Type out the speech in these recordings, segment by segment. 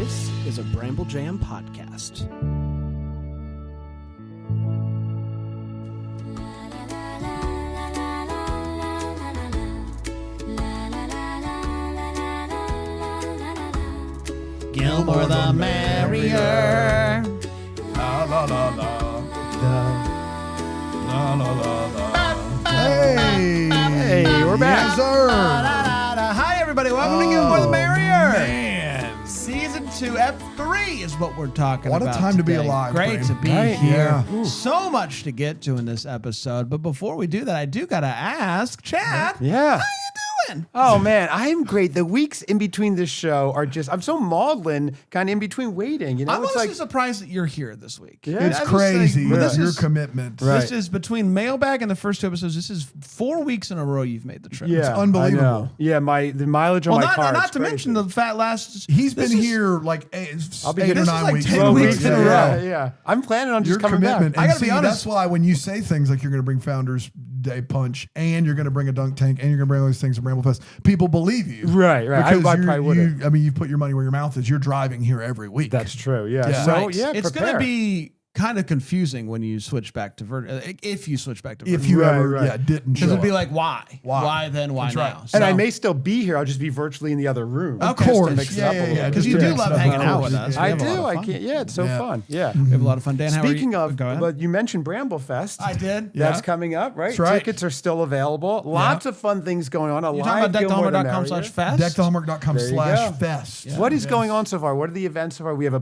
This is a Bramble Jam podcast. Gilmore the merrier. La la la la. La la la la. Hey, we're back. Yes, sir. Hi, everybody. Welcome to Gilmore the Merrier. Man. Season 2, F3 is what we're talking What a about time to be today. alive, Great Brandon. to be Right, here. yeah. So much to get to in this episode. But before we do that, I do got to ask, Chad, Yeah. how you doing? Oh, man, I'm great. The weeks in between this show are just, I'm so maudlin, kind of in between waiting. You know, I'm it's honestly like, surprised that you're here this week. Yeah. It's I was crazy. saying, but this Your is- commitment. Right. This is between Mailbag and the first 2 episodes. This is 4 weeks in a row you've made the trip. yeah, It's unbelievable. I know. Yeah, the mileage on Well, my car. not it's to crazy. mention the fat last. He's this been is- here like I'll be 8 here- or this is 9 like weeks. 10 12 weeks in a row. Yeah. I'm planning on Your just coming commitment. back. I gotta And be see, honest. That's why when you say things like you're going to bring Founders Day Punch and you're going to bring a dunk tank and you're going to bring all these things to Bramble Fest, people believe you. Right. I Because probably wouldn't. I mean, you put your money where your mouth is. You're driving here every week. That's true. Yeah. Yeah. So, Right. yeah, It's going prepare. to be kind of confusing when you switch back to if you switch back to if virtual. you Right, ever right. didn't show Because it'd be up. like, why? Why then? Why That's now? right. And I So- may still be here. I'll just be virtually in the other room. Of just course. to mix it Yeah, up yeah, a little yeah. bit. Because you Yeah, do it's love not hanging of out course. with us. Yeah. We I have a lot do. of I fun. can't. Yeah, it's so Yeah. fun. Yeah. We have a lot of fun. Dan, how are Speaking you? of, Go ahead. but you mentioned Bramble Fest. I did. Yeah. That's coming up, right? That's right. Tickets are still available. Lots of fun things going on. You talking about decktohomer.com/fest? There you go. decktohomework.com/fest. What is going on so far? What are the events so far? We have a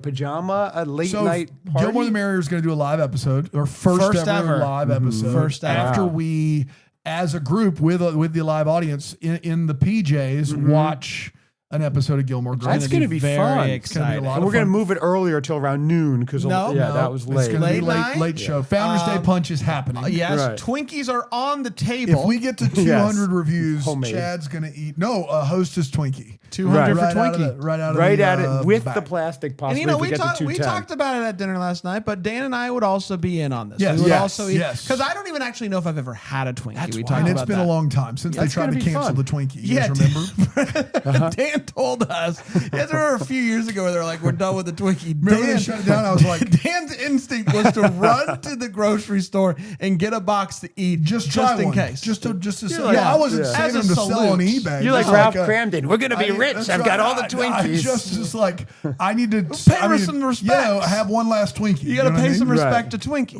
late So night party. Gilmore the Merrier is going to do a live episode, or first ever live episode. First ever. After Wow. we, as a group with the live audience in the PJs, watch an episode of Gilmore Girls. That's going to be very fun. It's gonna be a exciting. lot And of we're going to fun. move it earlier till around noon because No. that was It's late. going to be Late night? late show. Founders Day Punch is happening. Yes, Right. Twinkies are on the table. If we get to 200 reviews, Homemade. Chad's going to eat. No, Hostess Twinkie. 200 Right. for Right out of Twinkie. the, right out of Right the, at it with back. the plastic And possibly you know, if we we get to talked 210. about it at dinner last night, but Dan and I would also be in on this. Yes. We would Yes. also eat Yes. because I don't even actually know if I've ever had a Twinkie. That's we why. talked And about it's been that. a long time since they That's tried to gonna be cancel fun. the Twinkie. You Yeah, guys remember? Dan told us. You guys remember a few years ago where they're like, "We're done with the Twinkie." Remember they shut it down? I was like, Dan's instinct was to run to the grocery store and get a box to eat, just try in one. case. Just to say, like- I wasn't Yeah. saving As a them to sell on salute. eBay. You're like Just Ralph a- Cramden. We're going to be rich. that's I've got right. all the I Twinkies. just like, I need to Pay some respect. I have one last Twinkie. You got to know what pay I some mean? respect to Twinkie.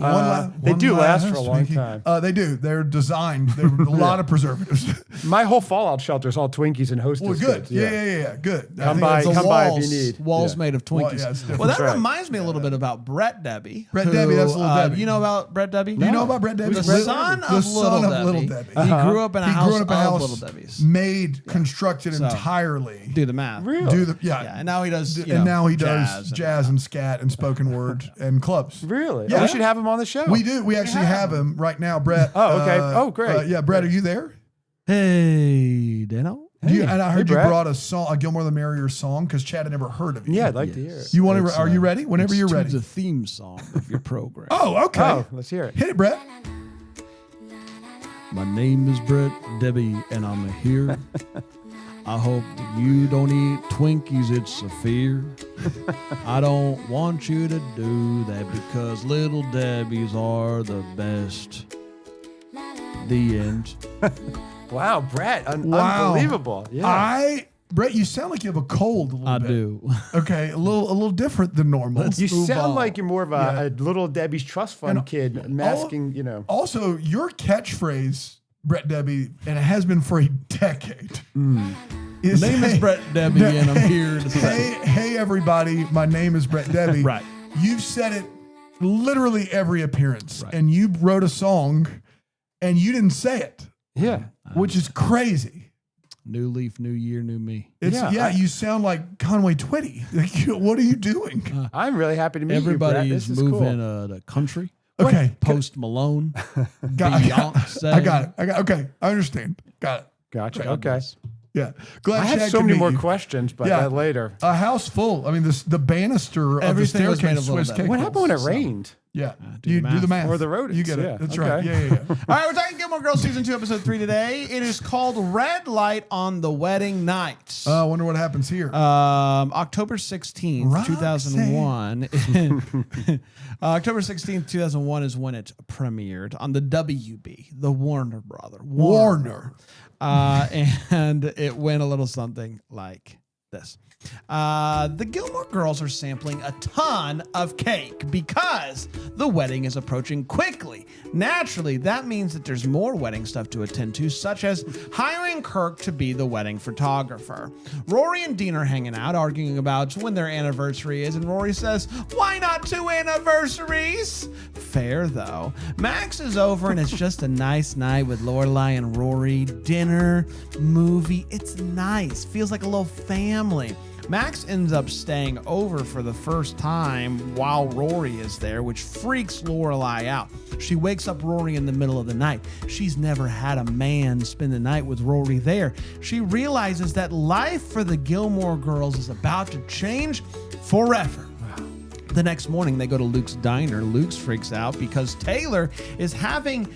They One do last last for a long Twinkie. time. They do. They're designed. They're a lot of preservatives. My whole Fallout shelter is all Twinkies and Hostess Well, good. goods. Yeah. Good. I Come think by- that's The come by if walls, you need. walls Yeah. made of Well, Twinkies. yeah, it's different. Well, that That's right. reminds me a little bit about Brett Debbie. Brett Debbie, that's Little Debbie. You know about Brett Debbie? Do you know about Brett Debbie? The Brett son Debbie. of The Little son of Debbie. Little Debbie. He grew up in a He house grew up in a of house Little Debbie's. made, constructed So- entirely. Do the math. Really? Yeah, and now he does. You and know, now he does jazz jazz and scat and spoken word and clubs. Really? Yeah. We should have him on the show. We do. We actually have him right now, Brett. Oh, okay. Oh, great. Yeah, Brett, are you there? Hey, Dano. And I heard you Brett. brought a song, a Gilmore the Merrier song, because Chad had never heard of you. Yeah, I'd like to hear it. You want to? Are you ready? Whenever you're ready. The theme song of your program. Oh, okay. Oh, let's hear it. Hit it, Brett. My name is Brett Debbie, and I'm here. I hope that you don't eat Twinkies, it's a fear. I don't want you to do that because Little Debbie's are the best. The end. Wow, Brett. Wow. Unbelievable. Yeah. Brett, you sound like you have a cold a little I bit. do. Okay, a little different than normal. you move sound on. like you're more of Yeah. a Little Debbie's Trust Fund And kid masking, you know. Also, your catchphrase, Brett Debbie, and it has been for a decade. Is My name is hey- Brett Debbie, and I'm here to say. Hey, everybody, my name is Brett Debbie. Right. You've said it literally every appearance, Right. and you wrote a song, and you didn't say it, Yeah. which is crazy. New leaf, new year, new me. It's you sound like Conway Twitty. Like, what are you doing? I'm really happy to meet Everybody you, Brett. is This is moving cool. the country. Okay, Post Malone. Beyonce. I got it. Okay, I understand. Got it. Gotcha. God Okay. bless. Yeah. Glad I have Chad so could many meet more you. questions, but Yeah. that later. A house full. I mean, the banister Everything of was the made staircase of Little Swiss Debbie. cake. What happened when it So- rained? Yeah. Do You the do the math. math. Or the rodents, You get yeah. it. That's Okay. right. Yeah. All right, we're talking Gilmore Girls season 2, episode 3 today. It is called Red Light on the Wedding Night. I wonder what happens here. October 16th, Roxanne. 2001. October 16th, 2001 is when it premiered on the WB, the Warner Brother. Warner. And it went a little something like this. The Gilmore Girls are sampling a ton of cake because the wedding is approaching quickly. Naturally, that means that there's more wedding stuff to attend to, such as hiring Kirk to be the wedding photographer. Rory and Dean are hanging out, arguing about when their anniversary is, and Rory says, "Why not 2 anniversaries?" Fair, though. Max is over, and it's just a nice night with Lorelai and Rory. Dinner, movie. It's nice. Feels like a little family. Max ends up staying over for the first time while Rory is there, which freaks Lorelai out. She wakes up Rory in the middle of the night. She's never had a man spend the night with Rory there. She realizes that life for the Gilmore Girls is about to change forever. The next morning, they go to Luke's diner. Luke freaks out because Taylor is having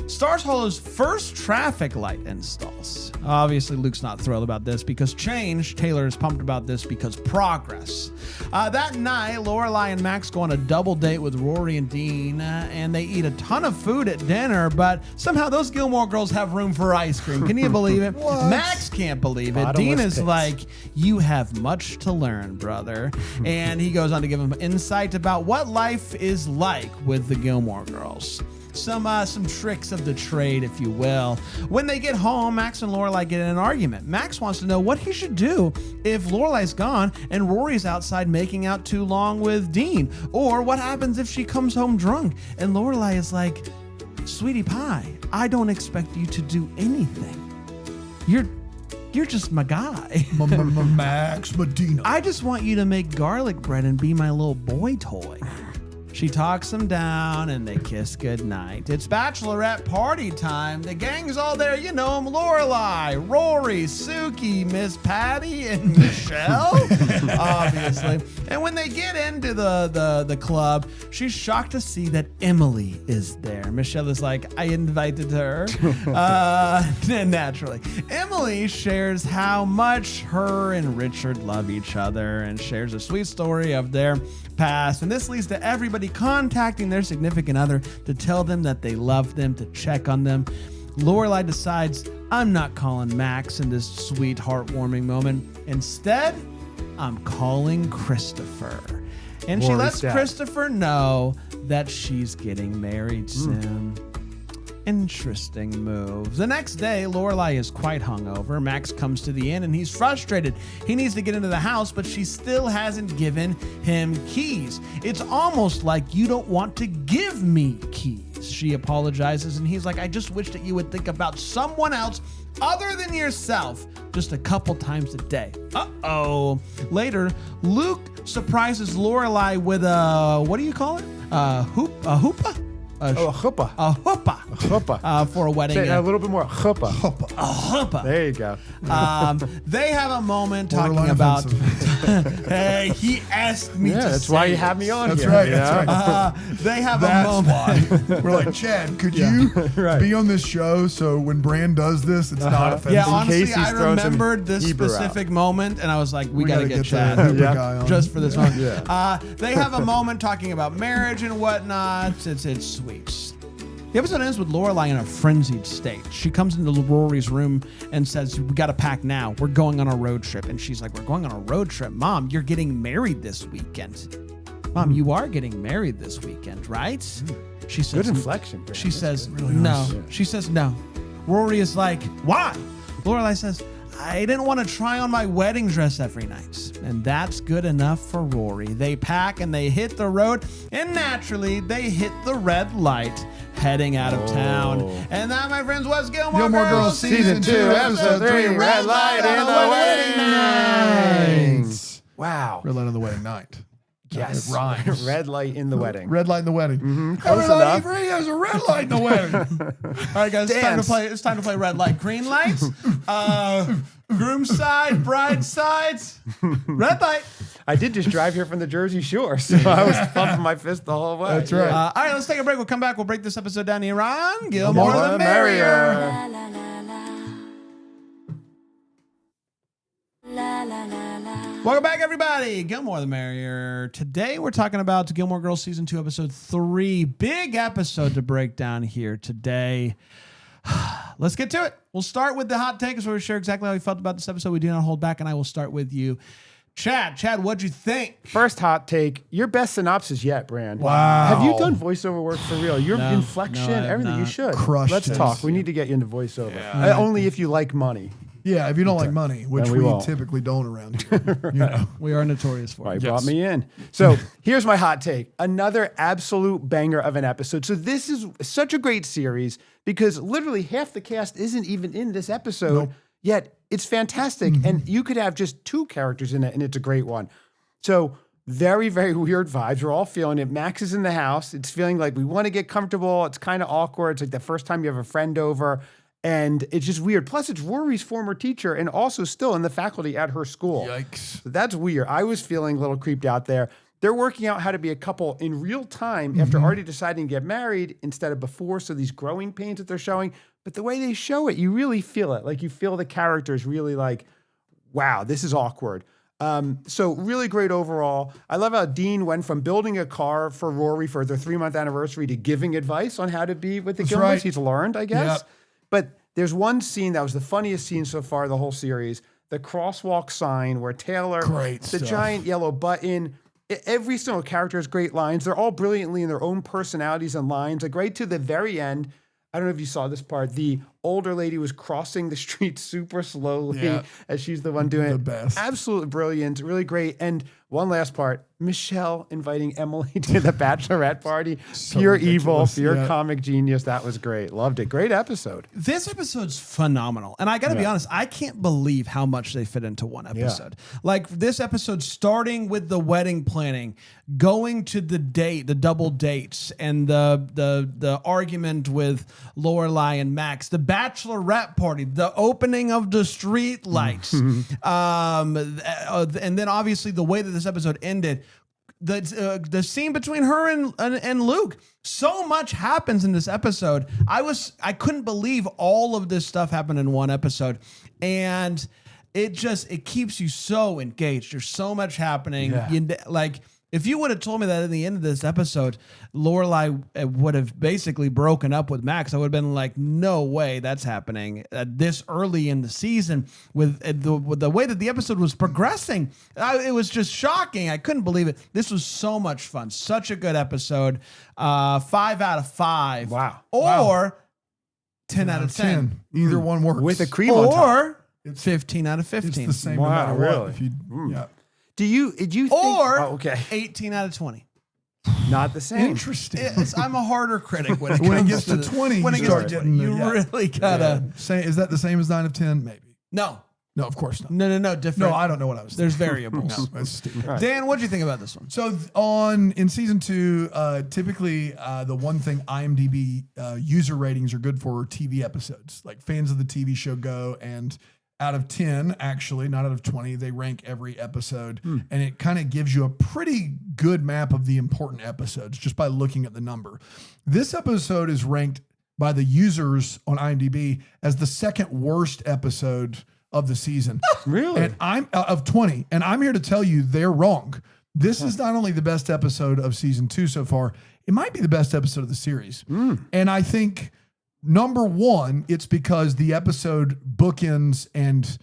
Stars Hollow's first traffic light installs. Obviously, Luke's not thrilled about this because change. Taylor is pumped about this because progress. That night, Lorelai and Max go on a double date with Rory and Dean, and they eat a ton of food at dinner, but somehow those Gilmore Girls have room for ice cream. Can you believe it? Max can't believe it. Dean is like, "You have much to learn, brother." And he goes on to give him insight about what life is like with the Gilmore Girls. Some tricks of the trade, if you will. When they get home, Max and Lorelai get in an argument. Max wants to know what he should do if Lorelai's gone and Rory's outside making out too long with Dean, or what happens if she comes home drunk. And Lorelai is like, "Sweetie pie, I don't expect you to do anything. You're just my guy. Max Medina. I just want you to make garlic bread and be my little boy toy." She talks him down and they kiss goodnight. It's bachelorette party time. The gang's all there. You know them: Lorelai, Rory, Sookie, Miss Patty, and Michelle, obviously. And when they get into the club, she's shocked to see that Emily is there. Michelle is like, "I invited her." Naturally. Emily shares how much her and Richard love each other and shares a sweet story of their past. And this leads to everybody contacting their significant other to tell them that they love them, to check on them. Lorelai decides, "I'm not calling Max in this sweet, heartwarming moment. Instead, I'm calling Christopher." And she lets Christopher know that she's getting married soon. Interesting move. The next day, Lorelai is quite hungover. Max comes to the inn and he's frustrated. He needs to get into the house, but she still hasn't given him keys. It's almost like you don't want to give me keys. She apologizes and he's like, "I just wish that you would think about someone else other than yourself just a couple times a day." Uh-oh. Later, Luke surprises Lorelai with a, what do you call it? A hoopah? A chuppah. A chuppah. A chuppah. For a wedding. Say a little bit more. Chuppah. A chuppah. There you go. They have a moment talking about. Hey, he asked me to that's say why you it. have me on That's here. right. you That's know? right. They have That's a moment. why. We're like, "Chad, could you be on this show so when Bran does this, it's not offensive?" Yeah, In honestly, case he's I throwing some remembered this Hebrew specific moment, and I was like, we got to get the Chad Hooper Yeah. guy on. just for this moment. Yeah. They have a moment talking about marriage and whatnot. It's sweet. The episode ends with Lorelai in a frenzied state. She comes into Rory's room and says, "We got to pack now. We're going on a road trip." And she's like, "We're going on a road trip? Mom, you're getting married this weekend. Mom, you are getting married this weekend, right?" She says, Good inflection. She says, really "No." nice. She says, "No." Rory is like, "Why?" Lorelai says, "I didn't want to try on my wedding dress every night." And that's good enough for Rory. They pack and they hit the road, and naturally they hit the red light heading out of town. And that, my friends, was Gilmore Girls Season 2, Episode 3, Red Light on the Wedding Night. Wow. Red light on the wedding night. Yes. It rhymes. Red light in the wedding. Red light in the wedding. Close Everybody enough. agree there's a red light in the wedding. All right, guys, it's time to play red light. Green lights, groom side, bride sides, red light. I did just drive here from the Jersey Shore, so I was pumping my fist the whole way. That's right. All right, let's take a break. We'll come back. We'll break this episode down here on Gilmore More the Merrier. Welcome back, everybody. Gilmore the Merrier. Today, we're talking about Gilmore Girls Season 2, Episode 3. Big episode to break down here today. Let's get to it. We'll start with the hot takes where we share exactly how we felt about this episode. We do not hold back, and I will start with you. Chad, what'd you think? First hot take, your best synopsis yet, Bran. Wow. Have you done voiceover work for real? Your inflection, I have everything. You not. shood. Crushed Let's it. talk. We need to get you into voiceover. Only if you like money. Yeah, if you don't like money, which Then we we won't. typically don't around here. You know. We are notorious for Right, it. brought me in. So here's my hot take. Another absolute banger of an episode. So this is such a great series because literally half the cast isn't even in this episode, yet it's fantastic. And you could have just 2 characters in it, and it's a great one. So very, very weird vibes. We're all feeling it. Max is in the house. It's feeling like we want to get comfortable. It's kind of awkward. It's like the first time you have a friend over. And it's just weird. Plus, it's Rory's former teacher and also still in the faculty at her school. Yikes. So that's weird. I was feeling a little creeped out there. They're working out how to be a couple in real time after already deciding to get married instead of before. So these growing pains that they're showing. But the way they show it, you really feel it. Like you feel the characters really like, wow, this is awkward. So really great overall. I love how Dean went from building a car for Rory for their 3-month anniversary to giving advice on how to be with the Gilmores. right. He's learned, I guess. Yep. But there's one scene that was the funniest scene so far, the whole series. The crosswalk sign where Taylor, Great the stuff. giant yellow button, every single character has great lines. They're all brilliantly in their own personalities and lines. Like right to the very end, I don't know if you saw this part. The older lady was crossing the street super slowly as she's the one doing The it. best. Absolutely brilliant, really great. And one last part, Michelle inviting Emily to the bachelorette party. So Pure evil, ridiculous, pure yeah. comic genius. That was great. Loved it. Great episode. This episode's phenomenal. And I got to be honest, I can't believe how much they fit into one episode. Like this episode starting with the wedding planning, going to the date, the double dates, and the argument with Lorelai and Max, the bachelorette party, the opening of the street lights, and then obviously the way that this episode ended, the scene between her and Luke. So much happens in this episode. I couldn't believe all of this stuff happened in one episode, and it keeps you so engaged. There's so much happening. Yeah. If you would have told me that at the end of this episode, Lorelai would have basically broken up with Max, I would have been like, no way that's happening this early in the season with the way that the episode was progressing. It was just shocking. I couldn't believe it. This was so much fun. Such a good episode. 5 out of 5. Wow. Or 10 out of 10. Either one works. With a cream on top. Or 15 out of 15. It's the same Wow, no matter really? what. If you, yeah. Do you think? Or Oh, okay. 18 out of 20. Not the same. Interesting. I'm a harder critic when it When it comes gets to 20, when it you gets start to getting 20. You really gotta. Is that the same as 9 of 10? Maybe. No, No, of course not. no, different. No, I don't know what I was There's thinking. variables. No, that's stupid. Dan, what do you think about this one? So in season 2, typically the one thing IMDb user ratings are good for are TV episodes. Like fans of the TV show go and out of 10, actually, not out of 20, they rank every episode. And it kind of gives you a pretty good map of the important episodes just by looking at the number. This episode is ranked by the users on IMDb as the second worst episode of the season. Really? And I'm of 20. And I'm here to tell you they're wrong. This is not only the best episode of season 2 so far, it might be the best episode of the series. And I think number one, it's because the episode bookends and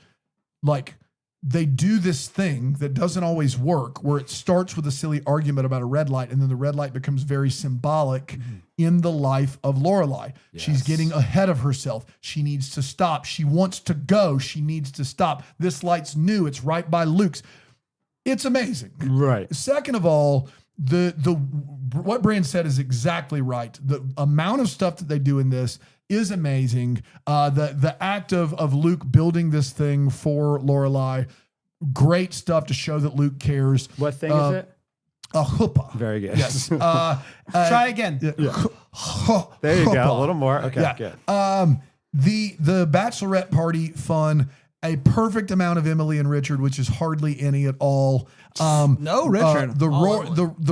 like they do this thing that doesn't always work where it starts with a silly argument about a red light and then the red light becomes very symbolic in the life of Lorelai. She's getting ahead of herself. She needs to stop. She wants to go. She needs to stop. This light's new. It's right by Luke's. It's amazing. Right. Second of all, the what Bran said is exactly right. The amount of stuff that they do in this is amazing. The act of Luke building this thing for Lorelai, great stuff to show that Luke cares. What thing is it? A chuppah. Very good. Yes. Try again. There you go. A little more. Okay, good. The bachelorette party fun. a perfect amount of Emily and Richard, which is hardly any at all. No, Richard. The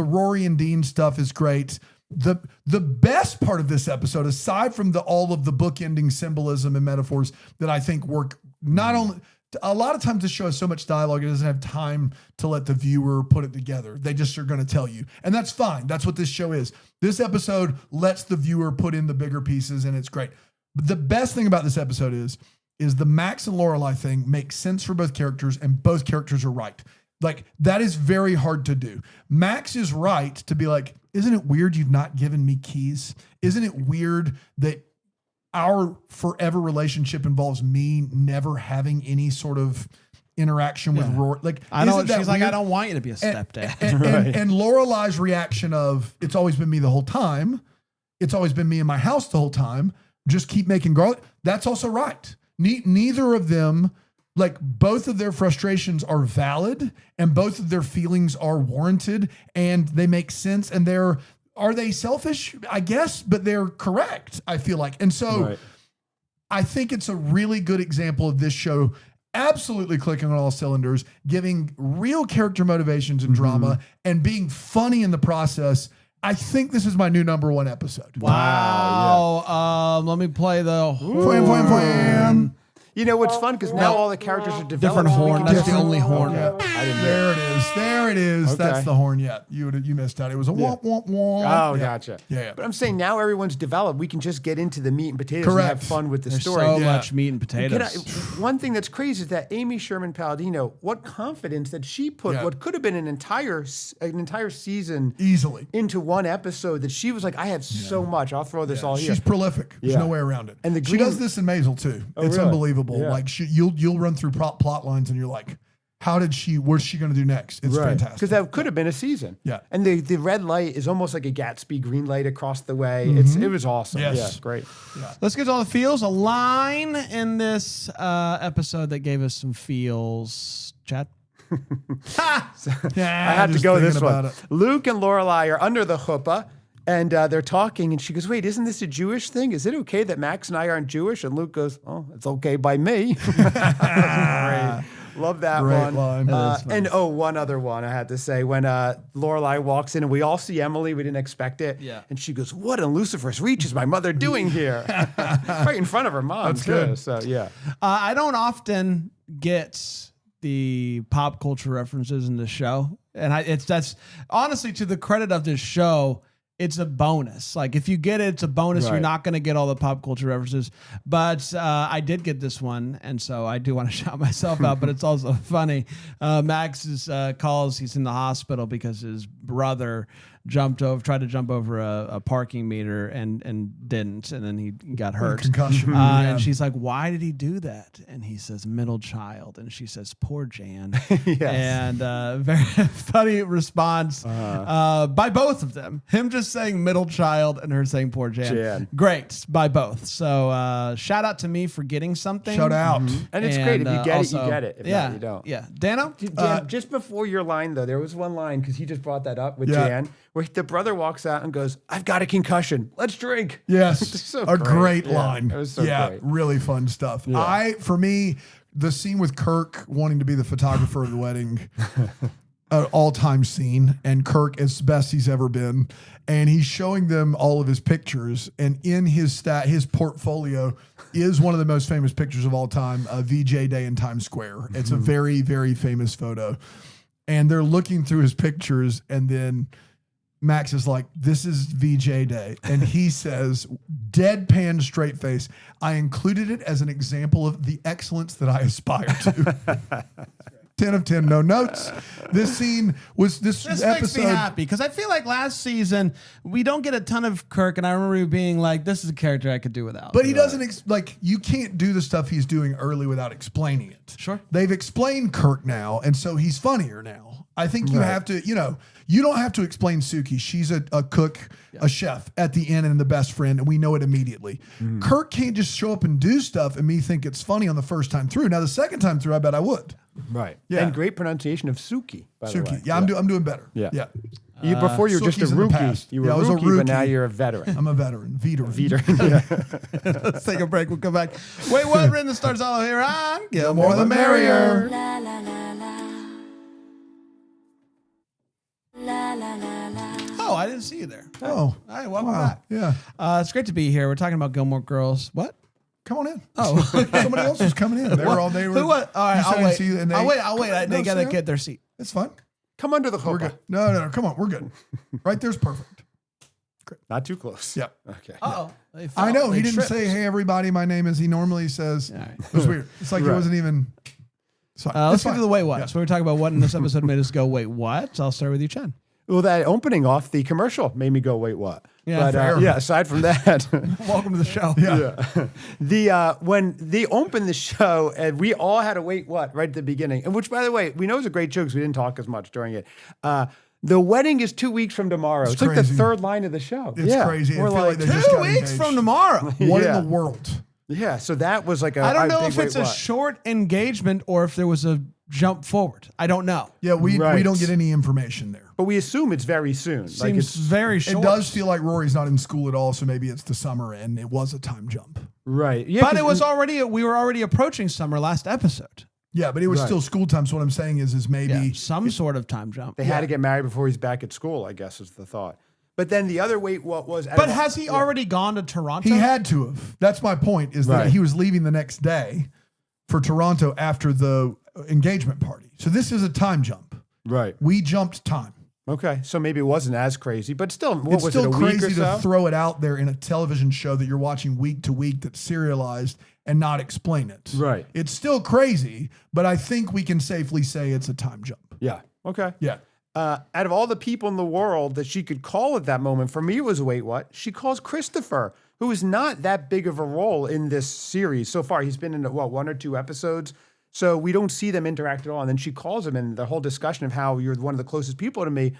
Rory and Dean stuff is great. The best part of this episode, aside from all of the bookending symbolism and metaphors that I think work, not only a lot of times this show has so much dialogue, it doesn't have time to let the viewer put it together. They just are going to tell you, and that's fine. That's what this show is. This episode lets the viewer put in the bigger pieces, and it's great. But the best thing about this episode is the Max and Lorelai thing makes sense for both characters, and both characters are right. Like, that is very hard to do. Max is right to be like, isn't it weird you've not given me keys? Isn't it weird that our forever relationship involves me never having any sort of interaction with Rory? Like, I don't. isn't that She's like, weird? I don't want you to be a stepdad. And Lorelai's reaction of, it's always been me the whole time. It's always been me in my house the whole time. Just keep making garlic. That's also right. Neither of them, like, both of their frustrations are valid and both of their feelings are warranted and they make sense. And are they selfish? I guess, but they're correct, I feel like. And so I think it's a really good example of this show absolutely clicking on all cylinders, giving real character motivations and drama and being funny in the process. I think this is my new number one episode. Wow. Let me play the horn. You know what's fun? Because now all the characters are developed. Different horn. That's the only horn. Okay. There it is. Okay. That's the horn. Yeah, you missed out. It was a womp womp womp. Oh, yeah. gotcha. Yeah. But I'm saying now everyone's developed. We can just get into the meat and potatoes and Correct. have fun with the There's story. so much meat and potatoes. One thing that's crazy is that Amy Sherman Palladino, what confidence that she put what could have been an entire season Easily. into one episode, that she was like, I have so much. I'll throw this all here. She's prolific. There's Yeah. no way around it. And she does this in Maisel too. It's really? unbelievable. Yeah. Like you'll run through plot lines and you're like, what's she going to do next? It's fantastic. Because that could have been a season. Yeah. And the red light is almost like a Gatsby green light across the way. It was awesome. Yes. Yeah, great. Let's get to all the feels. A line in this episode that gave us some feels. Chad? I had to go this one. Luke and Lorelai are under the chuppah, and they're talking, and she goes, wait, isn't this a Jewish thing? Is it okay that Max and I aren't Jewish? And Luke goes, oh, it's okay by me. Great. Love that Great one. line. And one other one I had to say, when Lorelai walks in and we all see Emily, we didn't expect it. Yeah. And she goes, what in Lucifer's reach is my mother doing here? Right in front of her mom. That's good. So, yeah. I don't often get the pop culture references in the show. And that's honestly, to the credit of this show, it's a bonus. Like, if you get it, it's a bonus. Right. You're not going to get all the pop culture references. But I did get this one, and so I do want to shout myself out, but it's also funny. Max calls, he's in the hospital because his brother tried to jump over a parking meter and didn't, and then he got hurt. Concussion. And she's like, why did he do that? And he says, middle child. And she says, poor Jan. Yes. And very funny response by both of them. Him just saying middle child and her saying poor Jan. Great by both. So shout out to me for getting something. Shout out. And it's great. If you get also, it, you get it. If not, you don't. Yeah. Dano? Dan, just before your line, though, there was one line, because he just brought that up with Yeah. Jan, where the brother walks out and goes, I've got a concussion. Let's drink. Yes. So a great Yeah, line. it was so great. Really fun stuff. Yeah. For me, the scene with Kirk wanting to be the photographer of the wedding, an all-time scene, and Kirk as best he's ever been. And he's showing them all of his pictures, and in his portfolio is one of the most famous pictures of all time, VJ Day in Times Square. It's a very, very famous photo. And they're looking through his pictures, and then Max is like, this is VJ Day. And he says, deadpan straight face, I included it as an example of the excellence that I aspire to. 10 of 10, no notes. This scene was this episode. Makes me happy because I feel like last season we don't get a ton of Kirk, and I remember you being like, "This is a character I could do without." But he doesn't you can't do the stuff he's doing early without explaining it. Sure. They've explained Kirk now, and so he's funnier now. I think you have to, you don't have to explain Sookie. She's a cook, a chef at the end, and the best friend, and we know it immediately. Kirk can't just show up and do stuff and me think it's funny on the first time through. Now the second time through, I bet I would. Right. Yeah. And great pronunciation of Sookie, by the way. Sookie. Yeah, I'm doing better. Yeah. Before you were just a Sookie's in the rookie. past. You were Yeah, I was a rookie, but now rookie. you're a veteran. I'm a veteran. Veteran. Veteran. Let's take a break. We'll come back. Wait, what? Written the stars all here on Gilmore the Merrier. Oh, I didn't see you there. Oh, All right, welcome wow. back. Yeah. It's great to be here. We're talking about Gilmore Girls. What? Come on in. Oh, Somebody else was coming in. They were all day. Who was? All right, you said I'll wait. see you and I'll wait. They No, got to Sarah? get their seat. It's fine. Come under the We're hookah. good. No. Come on. We're good. Right there's perfect. Not too close. Yeah. Okay. Oh, I know. He didn't say, "Hey, everybody, my name is." He normally says. All right. It was weird. It's like he Right. wasn't even. It's fine. Let's It's get to fine. the wait what. Yeah. So we're talking about what in this episode made us go wait what. So I'll start with you, Chen. Well, that opening off the commercial made me go, wait, what? Yeah, but fair. yeah. Aside from that, Welcome to the show. Yeah. when they opened the show, and we all had to wait, what, right at the beginning, and which, by the way, we know is a great joke because we didn't talk as much during it. The wedding is 2 weeks from tomorrow. It's like the crazy. third line of the show. It's crazy. I We're feel like like, they just 2 got weeks engaged. from tomorrow. What Yeah. in the world? yeah. So that was like a. I don't know big if it's wait, a what. short engagement or if there was a jump forward. I don't know. Yeah, we Right. don't get any information there. But we assume it's very soon. Like Seems it's very short. It does feel like Rory's not in school at all, so maybe it's the summer and it was a time jump. right. Yeah, But 'cause it was already, we were already approaching summer last episode. Yeah, but it was Right. still school time. So what I'm saying is maybe Yeah, some sort of time jump. They had to get married before he's back at school, I guess is the thought. But then the other wait, what was? But has he already gone to Toronto? he had to have. That's my point. Is that Right. he was leaving the next day for Toronto after the engagement party. So this is a time jump. Right. We jumped time. Okay. So maybe it wasn't as crazy, but still, what It's was still it, a week or crazy so? to throw it out there in a television show that you're watching week to week that's serialized and not explain it. Right. It's still crazy, but I think we can safely say it's a time jump. Yeah. Okay. Yeah. Out of all the people in the world that she could call at that moment, for me it was wait, what? She calls Christopher, who is not that big of a role in this series so far. He's been in, what, 1 or 2 episodes? So we don't see them interact at all. And then she calls him, and the whole discussion of how you're one of the closest people to me,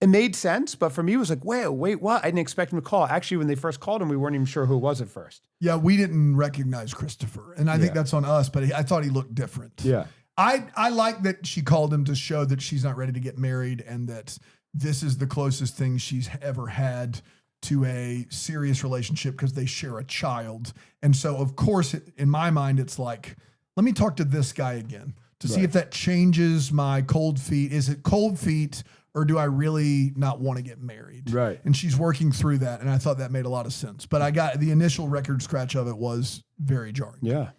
it made sense. But for me, it was like, wait, what? I didn't expect him to call. Actually, when they first called him, we weren't even sure who it was at first. Yeah, we didn't recognize Christopher. And I think Yeah. that's on us, but I thought he looked different. Yeah. I like that she called him to show that she's not ready to get married and that this is the closest thing she's ever had to a serious relationship because they share a child. And so, of course, in my mind, it's like, let me talk to this guy again to see if that changes my cold feet. Is it cold feet or do I really not want to get married? Right. And she's working through that. And I thought that made a lot of sense. But I got the initial record scratch of it was very jarring. Yeah.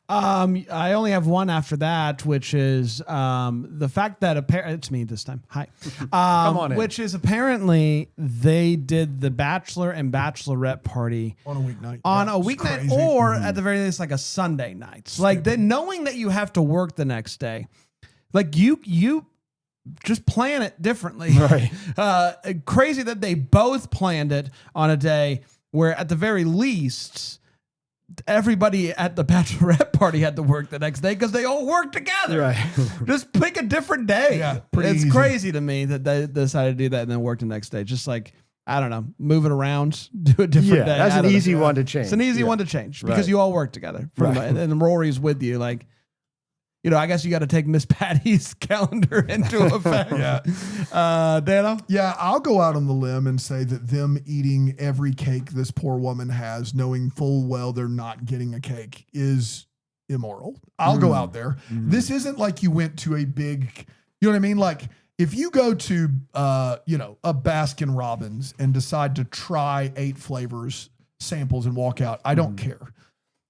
I only have one after that, which is the fact that it's me this time. Hi. Come on in. Which is apparently they did the bachelor and bachelorette party On a weeknight. on Yeah, a it's weeknight crazy. or at the very least like a Sunday night. Like knowing that you have to work the next day, like you just plan it differently. Right. Crazy that they both planned it on a day where at the very least everybody at the bachelorette party had to work the next day because they all work together. Right. Just pick a different day. Yeah, pretty it's easy. crazy to me that they decided to do that and then work the next day. Just like, I don't know, move it around, do a different Yeah. day. That's I an don't know. easy one to change. It's an easy Yeah. one to change Right. because you all work together. Right. And Rory's with you. Like, you know, I guess you got to take Miss Patty's calendar into effect. Dano? Yeah, I'll go out on the limb and say that them eating every cake this poor woman has, knowing full well they're not getting a cake, is immoral. I'll go out there. This isn't like you went to a big, you know what I mean? Like if you go to, a Baskin Robbins and decide to try 8 flavors, samples and walk out, I don't care.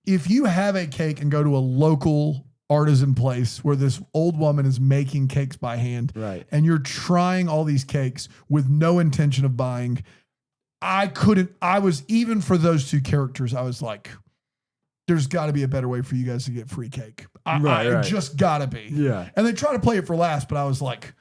If you have a cake and go to a local artisan place where this old woman is making cakes by hand, Right. and you're trying all these cakes with no intention of buying, I was, even for those 2 characters, I was like, there's got to be a better way for you guys to get free cake. Right. Just got to be. Yeah. And they try to play it for last, but I was like,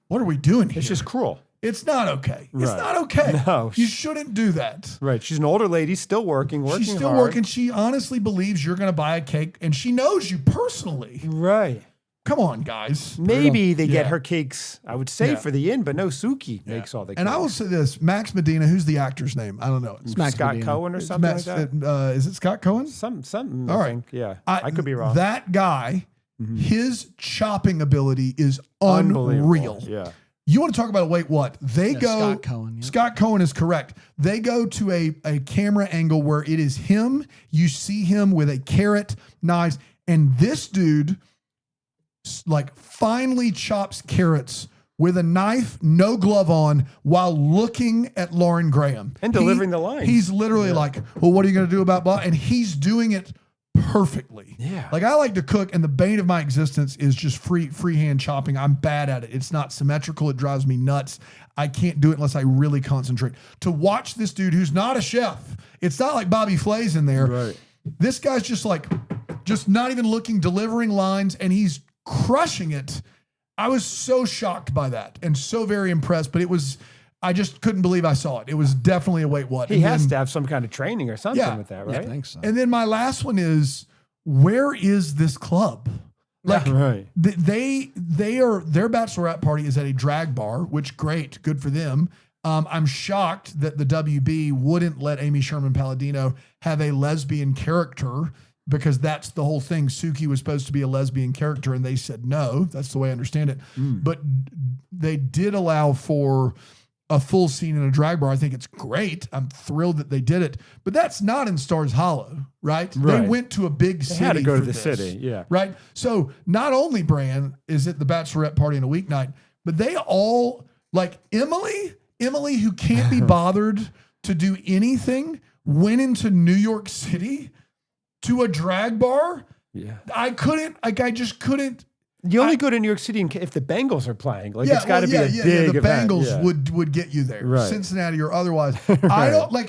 what are we doing here? It's just cruel. It's not okay. It's Right. not okay. No. You shouldn't do that. Right. She's an older lady, still working She's still hard. working. She honestly believes you're going to buy a cake and she knows you personally. Right. Come on, guys. Maybe they get Yeah. her cakes, I would say, Yeah. for the inn, but no, Sookie makes all the cakes. And I will say this, Max Medina, who's the actor's name? I don't know. It's Max Scott Medina. Cohen or something Max, like that. is it Scott Cohen? Something, All I right. think. Yeah. I could be wrong. That guy, his chopping ability is Unbelievable. unreal. Yeah. You want to talk about wait, what? They go. Scott Cohen. Yeah. Scott Cohen is correct. They go to a camera angle where it is him. You see him with a carrot, knives, and this dude like finely chops carrots with a knife, no glove on, while looking at Lauren Graham and delivering the lines. He's literally like, "Well, what are you going to do about blah?" And he's doing it perfectly. Yeah. Like I like to cook, and the bane of my existence is just freehand chopping. I'm bad at it. It's not symmetrical. It drives me nuts. I can't do it unless I really concentrate. To watch this dude who's not a chef, it's not like Bobby Flay's in there. Right. This guy's just not even looking, delivering lines, and he's crushing it. I was so shocked by that and so very impressed, but I just couldn't believe I saw it. It was definitely a wait, what? He has to have some kind of training or something with that, right? I think so. And then my last one is, where is this club? Like right. their bachelorette party is at a drag bar, which great, good for them. I'm shocked that the WB wouldn't let Amy Sherman Palladino have a lesbian character, because that's the whole thing. Sookie was supposed to be a lesbian character, and they said no. That's the way I understand it. But they did allow for a full scene in a drag bar. I think it's great. I'm thrilled that they did it. But that's not in Stars Hollow, right? They went to a big city. They had to go to the this, city, yeah. Right? So not only Bran is at the bachelorette party on a weeknight, but they all, like Emily, who can't be bothered to do anything, went into New York City to a drag bar. Yeah. I just couldn't. You only go to New York City if the Bengals are playing. Like it's got to be a big the event. Bengals would get you there. Right. Cincinnati or otherwise. I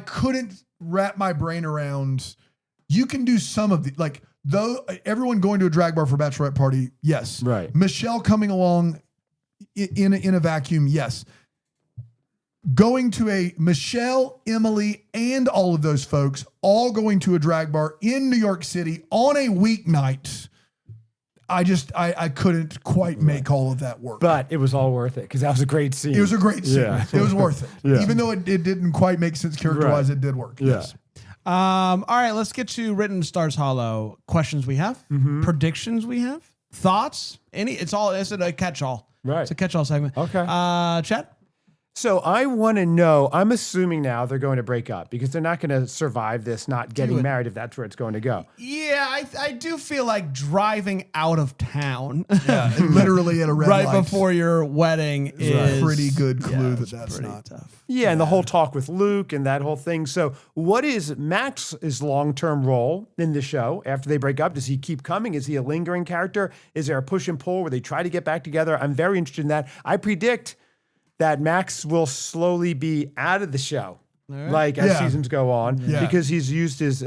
couldn't wrap my brain around. You can do some of the, like, though everyone going to a drag bar for a bachelorette party, yes. Right. Michelle coming along in a vacuum, yes. Going to a Michelle, Emily, and all of those folks all going to a drag bar in New York City on a weeknight. I couldn't quite make all of that work. But it was all worth it because that was a great scene. It was a great scene. Yeah. It was worth it. Yeah. Even though it didn't quite make sense character-wise, it did work. Yeah. Yes. All right, let's get to written Stars Hollow questions we have, predictions we have, thoughts. It's a catch-all. Right. It's a catch-all segment. Okay. Chet? So I want to know, I'm assuming now they're going to break up because they're not going to survive this not getting married if that's where it's going to go. Yeah, I do feel like driving out of town. Yeah, literally at a red right light. before your wedding is a pretty good clue it's that's pretty not tough. Yeah, and the whole talk with Luke and that whole thing. So what is Max's long-term role in the show after they break up? Does he keep coming? Is he a lingering character? Is there a push and pull where they try to get back together? I'm very interested in that. I predict that Max will slowly be out of the show, like as seasons go on, because he's used his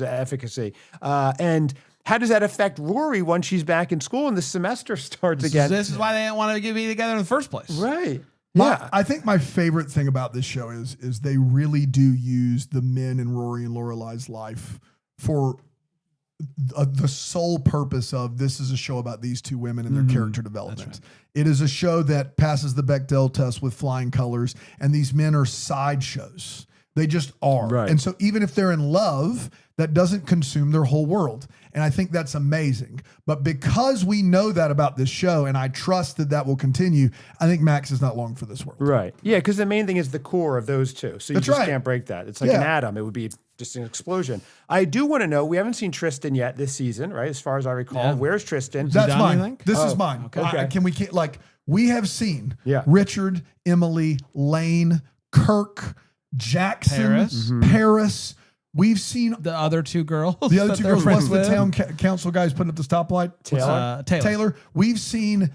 efficacy. And how does that affect Rory once she's back in school and the semester starts again? This is why they didn't want to be together in the first place. Right. I think my favorite thing about this show is they really do use the men in Rory and Lorelai's life for the sole purpose of this is a show about these two women and their character development. It is a show that passes the Bechdel test with flying colors, and these men are sideshows. They just are. Right. And so even if they're in love, that doesn't consume their whole world. And I think that's amazing. But because we know that about this show, and I trust that will continue, I think Max is not long for this world. Right. Yeah, because the main thing is the core of those two. So you That's just right. can't break that. It's like an atom. It would be just an explosion. I do want to know, we haven't seen Tristan yet this season, right? As far as I recall. Yeah. Where's Tristan? That's done, mine. you think? This is mine. okay. We have seen Yeah. Richard, Emily, Lane, Kirk, Jackson, Paris. We've seen The other two girls. the other that two they're girls. friends What's the with. town council guys putting up the stoplight? Taylor? Taylor. We've seen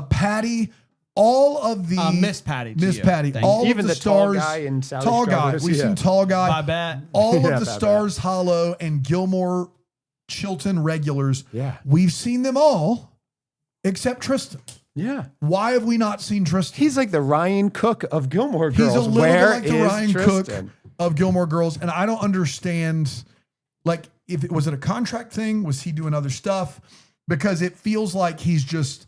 Patty. All of the Miss Patty. to Miss you. Patty. Thank All you. Even of the the tall stars. guy in Sally Tall guy. Struthers, We've yeah. seen tall guy. Babette. All Yeah, of the Babette. Stars Hollow and Gilmore Chilton regulars. Yeah. We've seen them all except Tristan. Yeah. Why have we not seen Tristan? He's like the Ryan Cook of Gilmore Girls. He's a little Where bit like the is Ryan Tristan? Cook of Gilmore Girls, and I don't understand. Like, if it was it a contract thing? Was he doing other stuff? Because it feels like he's just,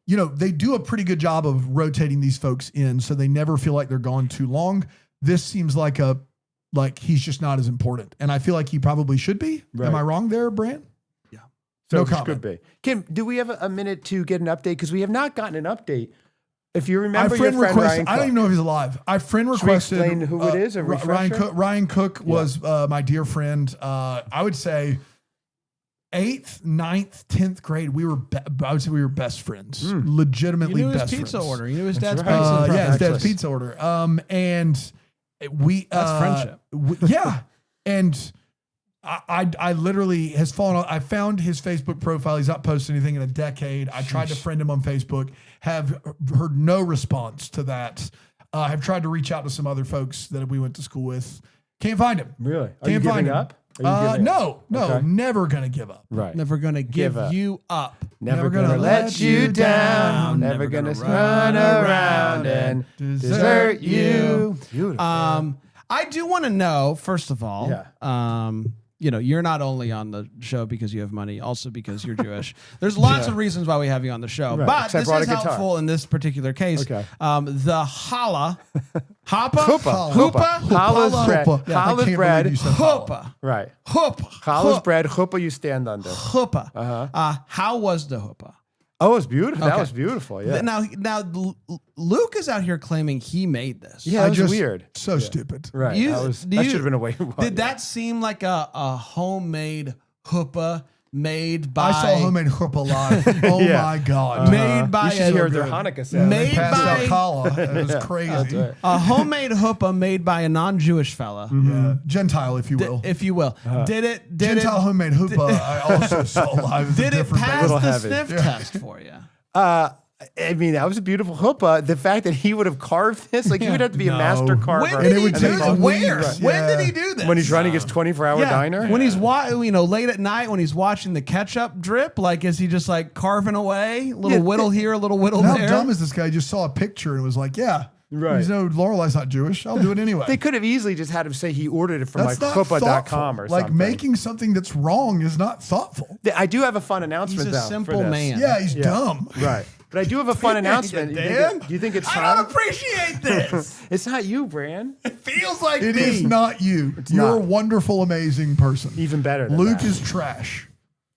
they do a pretty good job of rotating these folks in, so they never feel like they're gone too long. This seems like he's just not as important, and I feel like he probably should be. Right. Am I wrong there, Bran? So No it comment. could be. Kim, do we have a minute to get an update? Because we have not gotten an update. If you remember your friend Ryan I don't even know if he's alive. I friend requested. explain who it is, a Ryan refresher? Cook. Ryan Cook was my dear friend. I would say 8th, 9th, 10th grade. I would say we were best friends. Legitimately You knew his best pizza friends. order. You knew his dad's right. pizza. Yeah, his dad's Alexis. pizza order. And we That's friendship. Yeah, and I literally has fallen off. I found his Facebook profile. He's not posted anything in a decade. I tried to friend him on Facebook. Have heard no response to that. Have tried to reach out to some other folks that we went to school with. Can't find him. Really? Are Can't you find giving him. up? Are you giving up? No, Okay. never gonna give up. Right. Never gonna give up. you up. Never gonna let you down. Never gonna run around and desert you. Beautiful. I do want to know, first of all, Yeah. you're not only on the show because you have money, also because you're Jewish. There's lots of reasons why we have you on the show, Right. but Except this brought is a guitar. helpful in this particular case. Okay. The challah, hoppa, Huppah. hoopa, Challah bread. Huppah. Yeah, I Challah can't bread. believe you said challah. hoopa, Right. hoopa, Challah bread. Chuppah you stand under. hoopa. How was the hoopa? Oh, it was beautiful. That Okay. was beautiful. Yeah. Now, Luke is out here claiming he made this. Yeah, that was weird. So stupid. Right. You- that do you- should have been a way. Did that seem like a homemade hoopa made by? I saw homemade chuppah live. Oh Yeah. my god. made by You should hear their good. Hanukkah sound. Made They passed out by- challah. It was crazy. right. a homemade hoopa made by a non-Jewish fella, Yeah. Gentile, if you will. if you will. Did it? Gentile homemade hoopah. I also saw live. Did it pass Little the heavy. sniff test for you? I mean, that was a beautiful chuppah. The fact that he would have carved this, like he would have to be a master carver. When And did it he would do take this? Where? weeks. When Yeah. did he do this? when he's running his 24-hour diner. When he's late at night, when he's watching the ketchup drip, like is he just like carving away, little whittle here, a little whittle How there? dumb is this guy? He just saw a picture and was like, yeah. Right. You know, Lorelai's not Jewish. I'll do it anyway. They could have easily just had him say he ordered it from That's like not chuppah.com thoughtful. or Like something. making something that's wrong is not thoughtful. I do have a fun announcement He's a though. for simple this. man. Yeah, he's dumb. Right. But I do have a fun announcement. Dan? Do you think it's I time? don't appreciate this. It's not you, Bran. It feels like It me. is not you. You're a not. wonderful, amazing person. Even better than Luke that. is trash.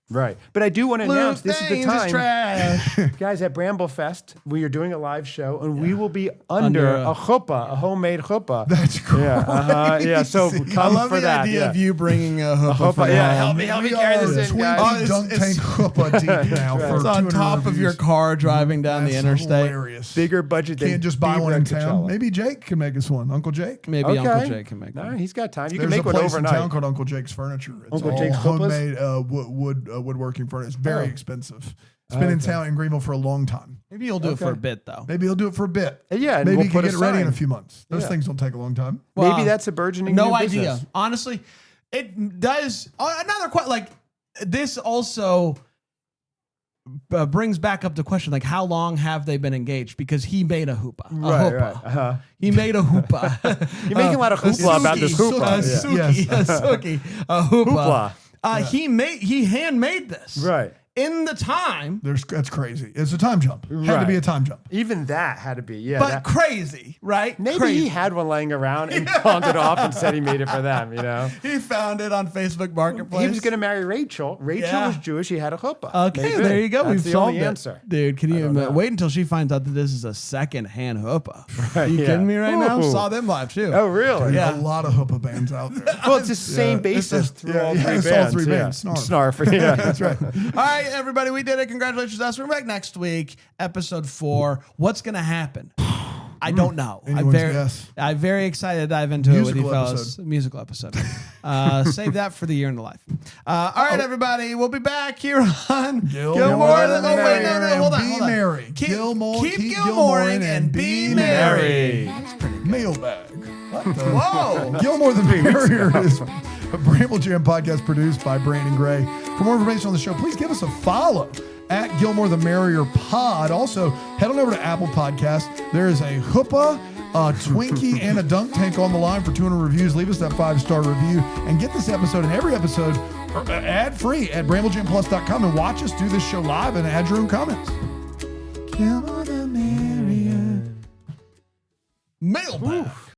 Right. But I do want to announce Luke this is the Danes is time. trash. Guys, at Bramblefest, we are doing a live show, and we will be under a chuppah, a homemade chuppah. That's crazy. Yeah, so I come I love for the that. idea yeah. of you bringing a hoopah. Chuppah, from yeah, home. help me carry this in, guys. Twinkie Oh, dunk it's- tank chuppah deep now for It's on 200 top of your reviews. car driving down That's the interstate. hilarious. Bigger budget than Can't just buy one in Bieber town. Coachella. Maybe Jake can make us one. Uncle Jake. Maybe Okay. Uncle Jake can make No, one. he's got time. You There's can a make one place in town overnight. called Uncle Jake's Furniture. It's Uncle all Jake's chuppahs? homemade woodworking furniture. It's very expensive. It's been in Okay. town in Greenville for a long time. Maybe you'll do it for a bit though. Maybe he'll do it for a bit. Yeah, and Maybe we'll he can put a get it ready in a sign. few months. Those Yeah. things don't take a long time. Well, Maybe that's a burgeoning No new idea. business. Honestly, it does. Another question. Like this also brings back up the question: like, how long have they been engaged? Because he made a hoopah. A Right, hoopah. right. He made a hoopah. You're making a lot of hoopla about this Sookie, hoopla. Sookie, Yes. a Sookie, a hoopah. Hoopla. He handmade this. Right. In the time, That's crazy. It's a time jump. Had to Right. be a time jump. Even that had to be, yeah. but that- crazy, right? maybe crazy. he had one laying around and pawned it off and said he made it for them, you know? He found it on Facebook Marketplace. He was going to marry Rachel. Rachel Yeah. was Jewish. He had a chuppah. Okay, Maybe. there you go. That's We've the solved only it. answer. Dude, can you don't know. wait until she finds out that this is a second-hand hoopah? Right, you yeah. kidding me right now? Ooh. Saw them live too. Oh, really? Yeah. A lot of hoopah bands out there. Well, it's the same It's basis a- through yeah, all yeah, three it's bands. all three yeah. bands. Snarf. Yeah. That's right. All right, everybody, we did it. Congratulations to us. We're back next week, episode 4. What's going to happen? I don't know. Anyone's guess. I'm very excited to dive into it with you Musical fellas. episode. Musical episode. Save that for the year in the life. All right, everybody. We'll be back here on Gilmore Oh, wait, no, and hold on. Be Hold on. merry. Keep Gilmore, keep keep Gilmoring and be merry. Mailbag. What the? Whoa. Gilmore the Merrier is a Bramble Jam podcast produced by Brandon Gray. For more information on the show, please give us a follow at Gilmore the Merrier Pod. Also, head on over to Apple Podcasts. There is a hoopah, a Twinkie, and a dunk tank on the line for 200 reviews. Leave us that 5-star review and get this episode and every episode ad-free at BrambleJamPlus.com and watch us do this show live and add your own comments. Gilmore the Merrier. Mailbag.